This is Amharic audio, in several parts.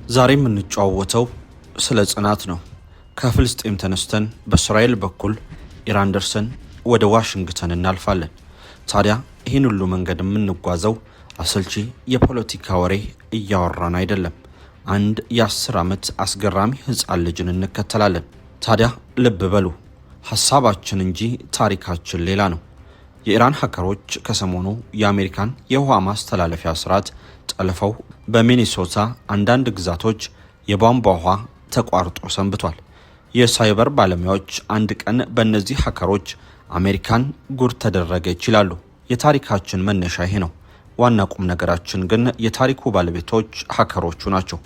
ዛሬ የምንጫወተው ስለ ጽናት ነው። ከፍልስጤም ተነስተን በእስራኤል በኩል ኢራን ደርሰን ወደ ዋሽንግተን እናልፋለን። ታዲያ ይህን ሁሉ መንገድ የምንጓዘው አሰልቺ የፖለቲካ ወሬ እያወራን አይደለም። አንድ የ10 ዓመት አስገራሚ ሕፃን ልጅን እንከተላለን። ታዲያ ልብ በሉ፣ ሐሳባችን እንጂ ታሪካችን ሌላ ነው። የኢራን ሀከሮች ከሰሞኑ የአሜሪካን የውሃ ማስተላለፊያ ስርዓት ጠልፈው በሚኒሶታ አንዳንድ ግዛቶች የቧንቧ ውሃ ተቋርጦ ሰንብቷል። የሳይበር ባለሙያዎች አንድ ቀን በእነዚህ ሀከሮች አሜሪካን ጉድ ተደረገች ይላሉ። የታሪካችን መነሻ ይሄ ነው። ዋና ቁም ነገራችን ግን የታሪኩ ባለቤቶች ሀከሮቹ ናቸው።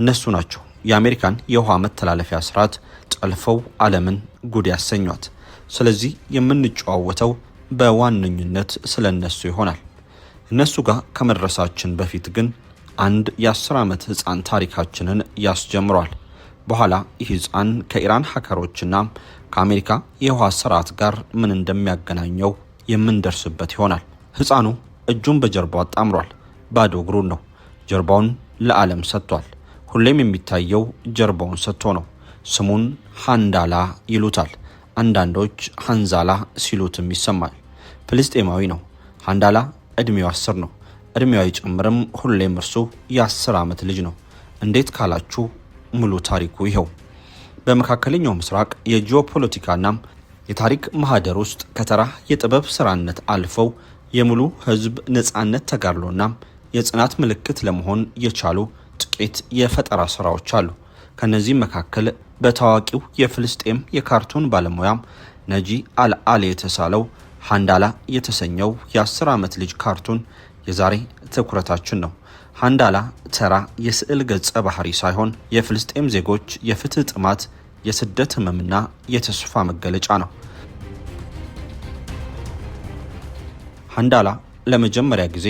እነሱ ናቸው የአሜሪካን የውሃ መተላለፊያ ስርዓት ጠልፈው ዓለምን ጉድ ያሰኟት። ስለዚህ የምንጨዋወተው በዋነኝነት ስለነሱ ይሆናል። እነሱ ጋር ከመድረሳችን በፊት ግን አንድ የ10 ዓመት ሕፃን ታሪካችንን ያስጀምሯል። በኋላ ይህ ሕፃን ከኢራን ሀከሮችና ከአሜሪካ የውሃ ስርዓት ጋር ምን እንደሚያገናኘው የምንደርስበት ይሆናል። ሕፃኑ እጁን በጀርባው አጣምሯል። ባዶ እግሩን ነው። ጀርባውን ለዓለም ሰጥቷል። ሁሌም የሚታየው ጀርባውን ሰጥቶ ነው። ስሙን ሃንዳላ ይሉታል። አንዳንዶች ሃንዛላ ሲሉትም ይሰማል። ፍልስጤማዊ ነው። ሃንዳላ እድሜው 10 ነው። እድሜው አይጨምርም። ሁሌም እርሱ የ10 ዓመት ልጅ ነው። እንዴት ካላችሁ ሙሉ ታሪኩ ይኸው። በመካከለኛው ምስራቅ የጂኦፖለቲካና የታሪክ ማህደር ውስጥ ከተራ የጥበብ ስራነት አልፈው የሙሉ ህዝብ ነጻነት ተጋድሎና የጽናት ምልክት ለመሆን የቻሉ ጥቂት የፈጠራ ስራዎች አሉ። ከነዚህ መካከል በታዋቂው የፍልስጤም የካርቱን ባለሙያ ነጂ አልአሊ የተሳለው ሃንዳላ የተሰኘው የ10 ዓመት ልጅ ካርቱን የዛሬ ትኩረታችን ነው። ሃንዳላ ተራ የስዕል ገጸ ባህሪ ሳይሆን የፍልስጤም ዜጎች የፍትህ ጥማት፣ የስደት ህመምና የተስፋ መገለጫ ነው። ሃንዳላ ለመጀመሪያ ጊዜ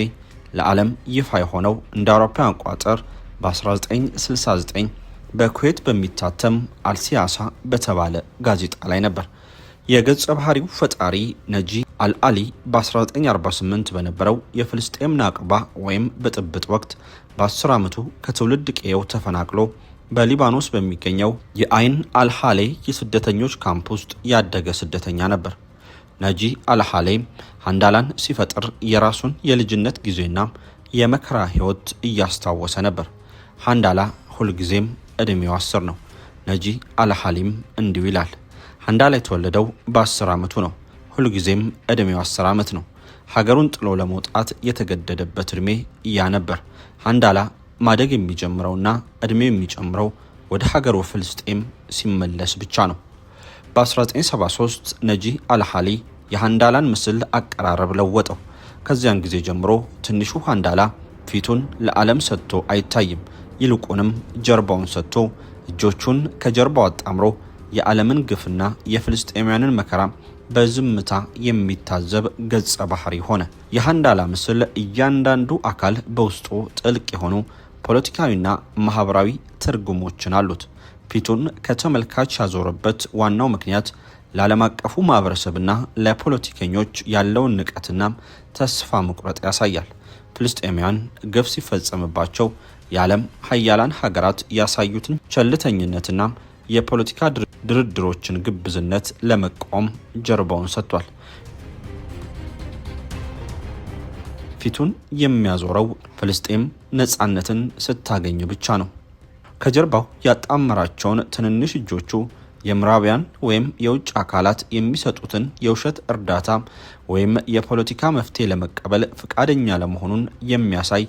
ለዓለም ይፋ የሆነው እንደ አውሮፓውያን አቆጣጠር በ1969 በኩዌት በሚታተም አልሲያሳ በተባለ ጋዜጣ ላይ ነበር። የገጸ ባህሪው ፈጣሪ ነጂ አልአሊ በ1948 በነበረው የፍልስጤም ናቅባ ወይም ብጥብጥ ወቅት በ10 ዓመቱ ከትውልድ ቀየው ተፈናቅሎ በሊባኖስ በሚገኘው የአይን አልሃሌ የስደተኞች ካምፕ ውስጥ ያደገ ስደተኛ ነበር። ነጂ አልሃሌ ሃንዳላን ሲፈጥር የራሱን የልጅነት ጊዜና የመከራ ህይወት እያስታወሰ ነበር። ሃንዳላ ሁልጊዜም እድሜው 10 ነው። ነጂ አልሃሊም እንዲሁ ይላል። ሃንዳላ የተወለደው በ10 ዓመቱ ነው። ሁልጊዜም እድሜው 10 ዓመት ነው። ሀገሩን ጥሎ ለመውጣት የተገደደበት እድሜ ያ ነበር። ሃንዳላ ማደግ የሚጀምረውና እድሜው የሚጨምረው ወደ ሀገሩ ፍልስጤም ሲመለስ ብቻ ነው። በ1973 ነጂ አልሃሊ የሃንዳላን ምስል አቀራረብ ለወጠው። ከዚያን ጊዜ ጀምሮ ትንሹ ሃንዳላ ፊቱን ለዓለም ሰጥቶ አይታይም። ይልቁንም ጀርባውን ሰጥቶ እጆቹን ከጀርባው አጣምሮ የዓለምን ግፍና የፍልስጤማውያንን መከራ በዝምታ የሚታዘብ ገጸ ባህሪ ሆነ። የሃንዳላ ምስል እያንዳንዱ አካል በውስጡ ጥልቅ የሆኑ ፖለቲካዊና ማህበራዊ ትርጉሞችን አሉት። ፊቱን ከተመልካች ያዞረበት ዋናው ምክንያት ለዓለም አቀፉ ማህበረሰብና ለፖለቲከኞች ያለውን ንቀትና ተስፋ መቁረጥ ያሳያል። ፍልስጤማውያን ግፍ ሲፈጸምባቸው የዓለም ሀያላን ሀገራት ያሳዩትን ቸልተኝነትና የፖለቲካ ድርድሮችን ግብዝነት ለመቃወም ጀርባውን ሰጥቷል። ፊቱን የሚያዞረው ፍልስጤም ነጻነትን ስታገኝ ብቻ ነው። ከጀርባው ያጣመራቸውን ትንንሽ እጆቹ የምዕራባውያን ወይም የውጭ አካላት የሚሰጡትን የውሸት እርዳታ ወይም የፖለቲካ መፍትሄ ለመቀበል ፈቃደኛ ለመሆኑን የሚያሳይ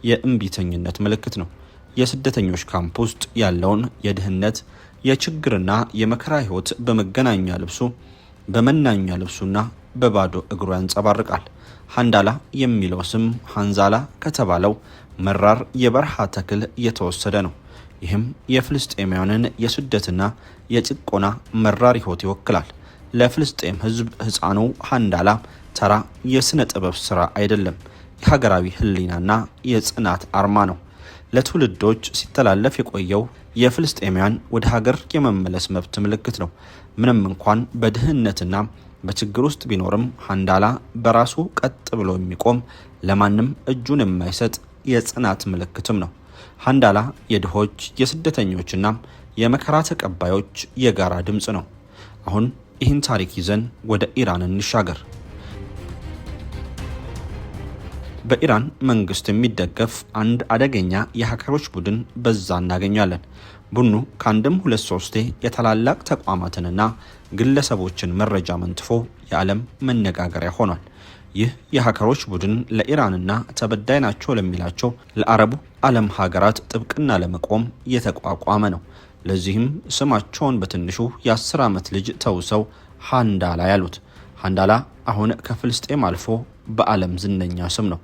የእምቢተኝነት ምልክት ነው። የስደተኞች ካምፕ ውስጥ ያለውን የድህነት የችግርና የመከራ ህይወት በመገናኛ ልብሱ፣ በመናኛ ልብሱና በባዶ እግሩ ያንጸባርቃል። ሃንዳላ የሚለው ስም ሃንዛላ ከተባለው መራር የበረሃ ተክል የተወሰደ ነው። ይህም የፍልስጤማውያንን የስደትና የጭቆና መራር ህይወት ይወክላል። ለፍልስጤም ህዝብ ሕፃኑ ሃንዳላ ተራ የሥነ ጥበብ ሥራ አይደለም፣ የሀገራዊ ህሊናና የጽናት አርማ ነው። ለትውልዶች ሲተላለፍ የቆየው የፍልስጤማውያን ወደ ሀገር የመመለስ መብት ምልክት ነው። ምንም እንኳን በድህነትና በችግር ውስጥ ቢኖርም ሃንዳላ በራሱ ቀጥ ብሎ የሚቆም ለማንም እጁን የማይሰጥ የጽናት ምልክትም ነው። ሃንዳላ የድሆች የስደተኞችና የመከራ ተቀባዮች የጋራ ድምጽ ነው። አሁን ይህን ታሪክ ይዘን ወደ ኢራን እንሻገር። በኢራን መንግስት የሚደገፍ አንድ አደገኛ የሀከሮች ቡድን በዛ እናገኛለን። ቡድኑ ከአንድም ሁለት ሶስቴ የታላላቅ ተቋማትንና ግለሰቦችን መረጃ መንትፎ የዓለም መነጋገሪያ ሆኗል። ይህ የሀከሮች ቡድን ለኢራንና ተበዳይ ናቸው ለሚላቸው ለአረቡ ዓለም ሀገራት ጥብቅና ለመቆም የተቋቋመ ነው። ለዚህም ስማቸውን በትንሹ የ10 ዓመት ልጅ ተውሰው ሃንዳላ ያሉት። ሃንዳላ አሁን ከፍልስጤም አልፎ በዓለም ዝነኛ ስም ነው።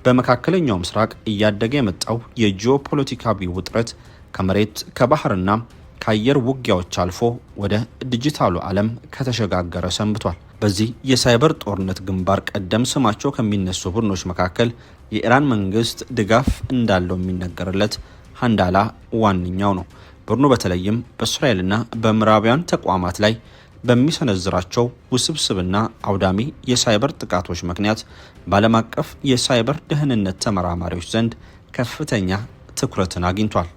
በመካከለኛው ምስራቅ እያደገ የመጣው የጂኦፖለቲካዊ ውጥረት ከመሬት ከባህርና ከአየር ውጊያዎች አልፎ ወደ ዲጂታሉ ዓለም ከተሸጋገረ ሰንብቷል። በዚህ የሳይበር ጦርነት ግንባር ቀደም ስማቸው ከሚነሱ ቡድኖች መካከል የኢራን መንግስት ድጋፍ እንዳለው የሚነገርለት ሃንዳላ ዋነኛው ነው። ቡድኑ በተለይም በእስራኤልና በምዕራባውያን ተቋማት ላይ በሚሰነዝራቸው ውስብስብና አውዳሚ የሳይበር ጥቃቶች ምክንያት በዓለም አቀፍ የሳይበር ደህንነት ተመራማሪዎች ዘንድ ከፍተኛ ትኩረትን አግኝቷል።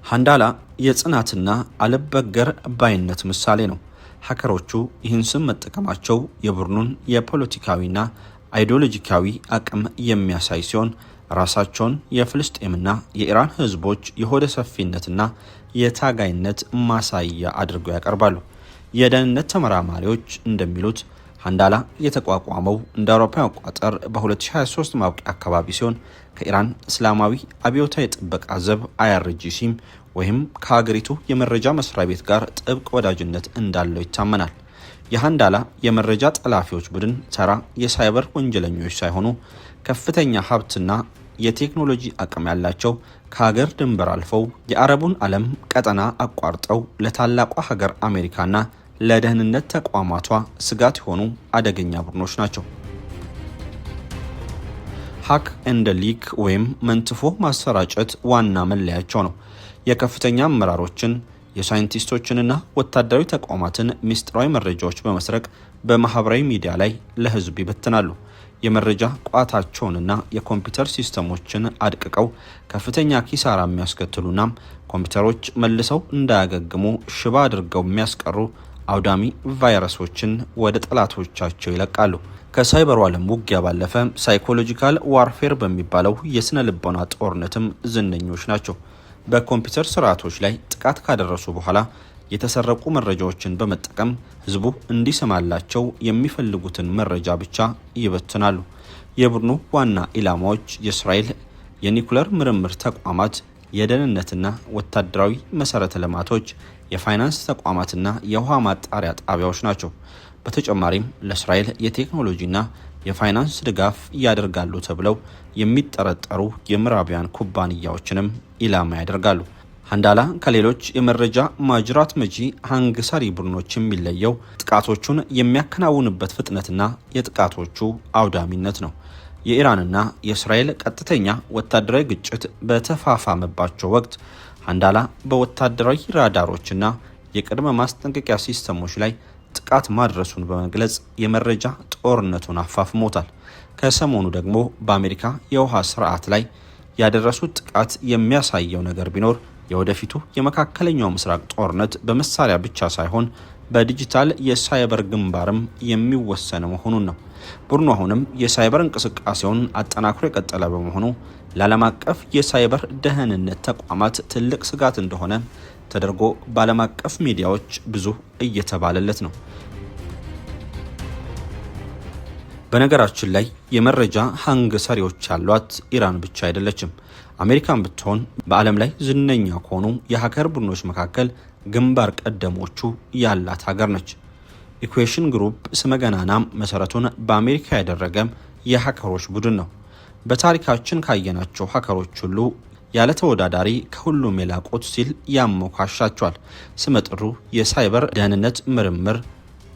ሃንዳላ የጽናትና አልበገር ባይነት ምሳሌ ነው። ሀከሮቹ ይህን ስም መጠቀማቸው የቡድኑን የፖለቲካዊና አይዲዮሎጂካዊ አቅም የሚያሳይ ሲሆን ራሳቸውን የፍልስጤምና የኢራን ህዝቦች የሆደ ሰፊነትና የታጋይነት ማሳያ አድርገው ያቀርባሉ። የደህንነት ተመራማሪዎች እንደሚሉት ሃንዳላ የተቋቋመው እንደ አውሮፓውያን አቆጣጠር በ2023 ማብቂያ አካባቢ ሲሆን ከኢራን እስላማዊ አብዮታዊ ጥበቃ ዘብ IRGC ወይም ከሀገሪቱ የመረጃ መስሪያ ቤት ጋር ጥብቅ ወዳጅነት እንዳለው ይታመናል። የሃንዳላ የመረጃ ጠላፊዎች ቡድን ተራ የሳይበር ወንጀለኞች ሳይሆኑ ከፍተኛ ሀብትና የቴክኖሎጂ አቅም ያላቸው ከሀገር ድንበር አልፈው የአረቡን ዓለም ቀጠና አቋርጠው ለታላቋ ሀገር አሜሪካና ለደህንነት ተቋማቷ ስጋት የሆኑ አደገኛ ቡድኖች ናቸው። ሃክ ኤንድ ሊክ ወይም መንትፎ ማሰራጨት ዋና መለያቸው ነው። የከፍተኛ አመራሮችን የሳይንቲስቶችንና ወታደራዊ ተቋማትን ሚስጥራዊ መረጃዎች በመስረቅ በማህበራዊ ሚዲያ ላይ ለህዝብ ይበትናሉ። የመረጃ ቋታቸውንና የኮምፒውተር ሲስተሞችን አድቅቀው ከፍተኛ ኪሳራ የሚያስከትሉና ኮምፒውተሮች መልሰው እንዳያገግሙ ሽባ አድርገው የሚያስቀሩ አውዳሚ ቫይረሶችን ወደ ጠላቶቻቸው ይለቃሉ። ከሳይበሩ ዓለም ውጊያ ባለፈ ሳይኮሎጂካል ዋርፌር በሚባለው የስነ ልቦና ጦርነትም ዝነኞች ናቸው። በኮምፒውተር ስርዓቶች ላይ ጥቃት ካደረሱ በኋላ የተሰረቁ መረጃዎችን በመጠቀም ህዝቡ እንዲሰማላቸው የሚፈልጉትን መረጃ ብቻ ይበትናሉ። የቡድኑ ዋና ኢላማዎች የእስራኤል የኒኩለር ምርምር ተቋማት፣ የደህንነትና ወታደራዊ መሰረተ ልማቶች፣ የፋይናንስ ተቋማትና የውሃ ማጣሪያ ጣቢያዎች ናቸው። በተጨማሪም ለእስራኤል የቴክኖሎጂና የፋይናንስ ድጋፍ ያደርጋሉ ተብለው የሚጠረጠሩ የምዕራባውያን ኩባንያዎችንም ኢላማ ያደርጋሉ። ሃንዳላ ከሌሎች የመረጃ ማጅራት መጂ ሃንግሳሪ ቡድኖች የሚለየው ጥቃቶቹን የሚያከናውንበት ፍጥነትና የጥቃቶቹ አውዳሚነት ነው። የኢራንና የእስራኤል ቀጥተኛ ወታደራዊ ግጭት በተፋፋመባቸው ወቅት ሃንዳላ በወታደራዊ ራዳሮችና የቅድመ ማስጠንቀቂያ ሲስተሞች ላይ ጥቃት ማድረሱን በመግለጽ የመረጃ ጦርነቱን አፋፍሞታል። ከሰሞኑ ደግሞ በአሜሪካ የውሃ ስርዓት ላይ ያደረሱት ጥቃት የሚያሳየው ነገር ቢኖር የወደፊቱ የመካከለኛው ምስራቅ ጦርነት በመሳሪያ ብቻ ሳይሆን በዲጂታል የሳይበር ግንባርም የሚወሰን መሆኑን ነው። ቡድኑ አሁንም የሳይበር እንቅስቃሴውን አጠናክሮ የቀጠለ በመሆኑ ለዓለም አቀፍ የሳይበር ደህንነት ተቋማት ትልቅ ስጋት እንደሆነ ተደርጎ በዓለም አቀፍ ሚዲያዎች ብዙ እየተባለለት ነው። በነገራችን ላይ የመረጃ ሃንግ ሰሪዎች ያሏት ኢራን ብቻ አይደለችም። አሜሪካን ብትሆን በዓለም ላይ ዝነኛ ከሆኑ የሀከር ቡድኖች መካከል ግንባር ቀደሞቹ ያላት ሀገር ነች። ኢኩዌሽን ግሩፕ ስመገናናም መሰረቱን በአሜሪካ ያደረገ የሀከሮች ቡድን ነው። በታሪካችን ካየናቸው ሀከሮች ሁሉ ያለ ተወዳዳሪ ከሁሉም የላቁት ሲል ያሞካሻቸዋል። ስመጥሩ የሳይበር ደህንነት ምርምር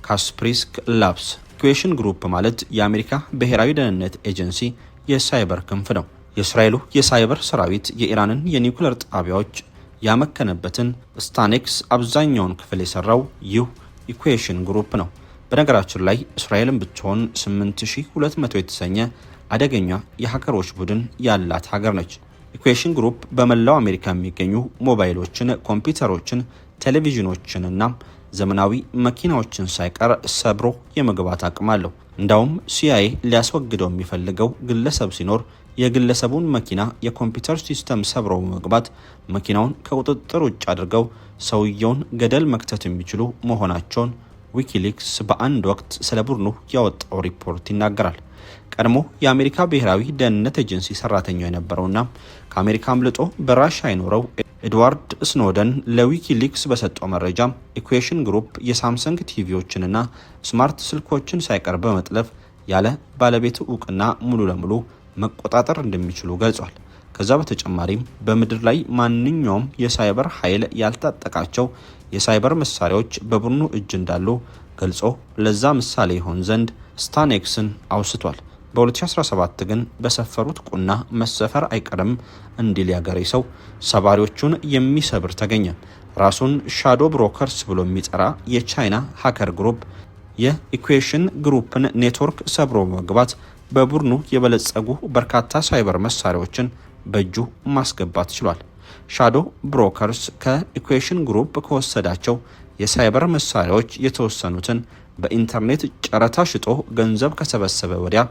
ካስፕሪስክ ላብስ። ኢኩዌሽን ግሩፕ ማለት የአሜሪካ ብሔራዊ ደህንነት ኤጀንሲ የሳይበር ክንፍ ነው። የእስራኤሉ የሳይበር ሰራዊት የኢራንን የኒውክሌር ጣቢያዎች ያመከነበትን ስታኔክስ አብዛኛውን ክፍል የሰራው ይህ ኢኩዌሽን ግሩፕ ነው። በነገራችን ላይ እስራኤልን ብትሆን 8200 የተሰኘ አደገኛ የሀከሮች ቡድን ያላት ሀገር ነች። ኢኩዌሽን ግሩፕ በመላው አሜሪካ የሚገኙ ሞባይሎችን፣ ኮምፒውተሮችን፣ ቴሌቪዥኖችንና ዘመናዊ መኪናዎችን ሳይቀር ሰብሮ የመግባት አቅም አለው። እንዳውም ሲአይኤ ሊያስወግደው የሚፈልገው ግለሰብ ሲኖር የግለሰቡን መኪና የኮምፒውተር ሲስተም ሰብረው በመግባት መኪናውን ከቁጥጥር ውጭ አድርገው ሰውየውን ገደል መክተት የሚችሉ መሆናቸውን ዊኪሊክስ በአንድ ወቅት ስለ ቡድኑ ያወጣው ሪፖርት ይናገራል። ቀድሞ የአሜሪካ ብሔራዊ ደህንነት ኤጀንሲ ሰራተኛው የነበረውና ከአሜሪካ አምልጦ በራሻ የኖረው ኤድዋርድ ስኖደን ለዊኪሊክስ በሰጠው መረጃ ኢኩዌሽን ግሩፕ የሳምሰንግ ቲቪዎችንና ስማርት ስልኮችን ሳይቀር በመጥለፍ ያለ ባለቤቱ እውቅና ሙሉ ለሙሉ መቆጣጠር እንደሚችሉ ገልጿል። ከዛ በተጨማሪም በምድር ላይ ማንኛውም የሳይበር ኃይል ያልታጠቃቸው የሳይበር መሳሪያዎች በቡድኑ እጅ እንዳሉ ገልጾ ለዛ ምሳሌ ይሆን ዘንድ ስታንኤክስን አውስቷል። በ2017 ግን በሰፈሩት ቁና መሰፈር አይቀርም እንዲል ያገሬ ሰው ሰባሪዎቹን የሚሰብር ተገኘ። ራሱን ሻዶ ብሮከርስ ብሎ የሚጠራ የቻይና ሃከር ግሩፕ የኢኩዌሽን ግሩፕን ኔትወርክ ሰብሮ በመግባት በቡድኑ የበለጸጉ በርካታ ሳይበር መሳሪያዎችን በእጁ ማስገባት ችሏል። ሻዶ ብሮከርስ ከኢኩዌሽን ግሩፕ ከወሰዳቸው የሳይበር መሳሪያዎች የተወሰኑትን በኢንተርኔት ጨረታ ሽጦ ገንዘብ ከሰበሰበ ወዲያ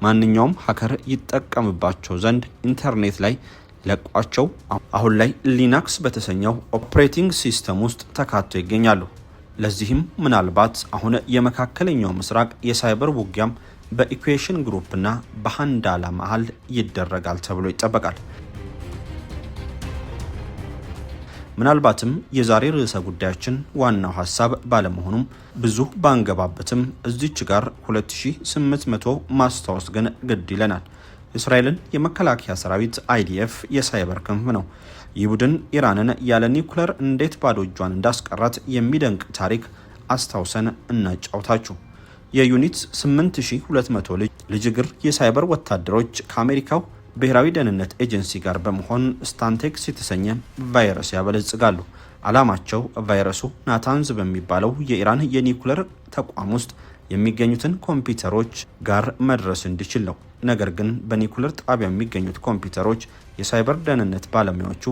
ማንኛውም ሀከር ይጠቀምባቸው ዘንድ ኢንተርኔት ላይ ለቋቸው አሁን ላይ ሊናክስ በተሰኘው ኦፕሬቲንግ ሲስተም ውስጥ ተካቶ ይገኛሉ። ለዚህም ምናልባት አሁን የመካከለኛው ምስራቅ የሳይበር ውጊያም በኢኩዌሽን ግሩፕና በሃንዳላ መሃል ይደረጋል ተብሎ ይጠበቃል። ምናልባትም የዛሬ ርዕሰ ጉዳያችን ዋናው ሀሳብ ባለመሆኑም ብዙ ባንገባበትም እዚች ጋር 2800 ማስታወስ ግን ግድ ይለናል። እስራኤልን የመከላከያ ሰራዊት አይዲኤፍ የሳይበር ክንፍ ነው። ይህ ቡድን ኢራንን ያለ ኒውክለር እንዴት ባዶ እጇን እንዳስቀራት የሚደንቅ ታሪክ አስታውሰን እናጫውታችሁ። የዩኒት 8200 ልጅ እግር የሳይበር ወታደሮች ከአሜሪካው ብሔራዊ ደህንነት ኤጀንሲ ጋር በመሆን ስታንቴክስ የተሰኘ ቫይረስ ያበለጽጋሉ። ዓላማቸው ቫይረሱ ናታንዝ በሚባለው የኢራን የኒውክለር ተቋም ውስጥ የሚገኙትን ኮምፒውተሮች ጋር መድረስ እንዲችል ነው። ነገር ግን በኒውክለር ጣቢያ የሚገኙት ኮምፒውተሮች የሳይበር ደህንነት ባለሙያዎቹ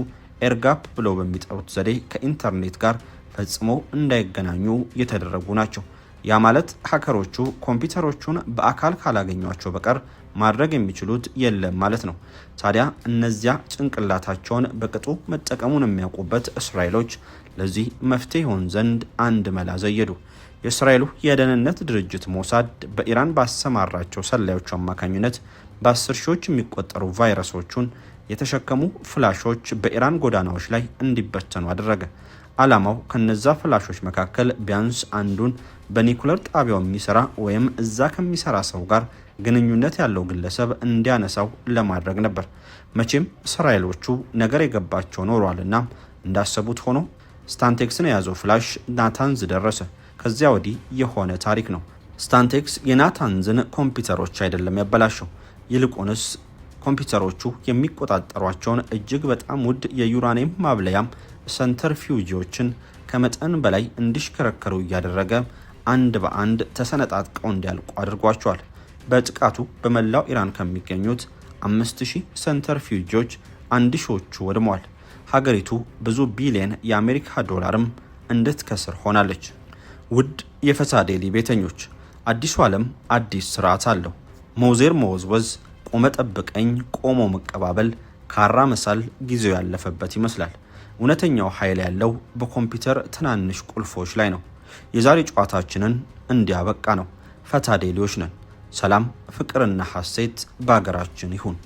ኤርጋፕ ብለው በሚጠሩት ዘዴ ከኢንተርኔት ጋር ፈጽሞ እንዳይገናኙ የተደረጉ ናቸው። ያ ማለት ሀከሮቹ ኮምፒውተሮቹን በአካል ካላገኟቸው በቀር ማድረግ የሚችሉት የለም ማለት ነው። ታዲያ እነዚያ ጭንቅላታቸውን በቅጡ መጠቀሙን የሚያውቁበት እስራኤሎች ለዚህ መፍትሄ ይሆን ዘንድ አንድ መላ ዘየዱ። የእስራኤሉ የደህንነት ድርጅት ሞሳድ በኢራን ባሰማራቸው ሰላዮች አማካኝነት በ10 ሺዎች የሚቆጠሩ ቫይረሶቹን የተሸከሙ ፍላሾች በኢራን ጎዳናዎች ላይ እንዲበተኑ አደረገ። ዓላማው ከነዛ ፍላሾች መካከል ቢያንስ አንዱን በኒውክለር ጣቢያው የሚሰራ ወይም እዛ ከሚሰራ ሰው ጋር ግንኙነት ያለው ግለሰብ እንዲያነሳው ለማድረግ ነበር። መቼም እስራኤሎቹ ነገር የገባቸው ኖሯልና እንዳሰቡት ሆኖ ስታንቴክስን የያዘው ፍላሽ ናታንዝ ደረሰ። ከዚያ ወዲህ የሆነ ታሪክ ነው። ስታንቴክስ የናታንዝን ኮምፒውተሮች አይደለም ያበላሸው፣ ይልቁንስ ኮምፒውተሮቹ የሚቆጣጠሯቸውን እጅግ በጣም ውድ የዩራኒየም ማብለያም ሰንተርፊውጂዎችን ከመጠን በላይ እንዲሽከረከሩ እያደረገ አንድ በአንድ ተሰነጣጥቀው እንዲያልቁ አድርጓቸዋል። በጥቃቱ በመላው ኢራን ከሚገኙት 5000 ሰንተርፊውጂዎች 1000ዎቹ ወድመዋል። ሀገሪቱ ብዙ ቢሊየን የአሜሪካ ዶላርም እንድትከስር ሆናለች። ውድ የፈታ ዴሊ ቤተኞች፣ አዲሱ ዓለም አዲስ ስርዓት አለው። ሞዜር መወዝወዝ፣ ቆመ ጠብቀኝ፣ ቆሞ መቀባበል፣ ካራ መሳል ጊዜው ያለፈበት ይመስላል። እውነተኛው ኃይል ያለው በኮምፒውተር ትናንሽ ቁልፎች ላይ ነው። የዛሬ ጨዋታችንን እንዲያበቃ ነው። ፈታ ዴሊዎች ነን። ሰላም፣ ፍቅርና ሐሴት በአገራችን ይሁን።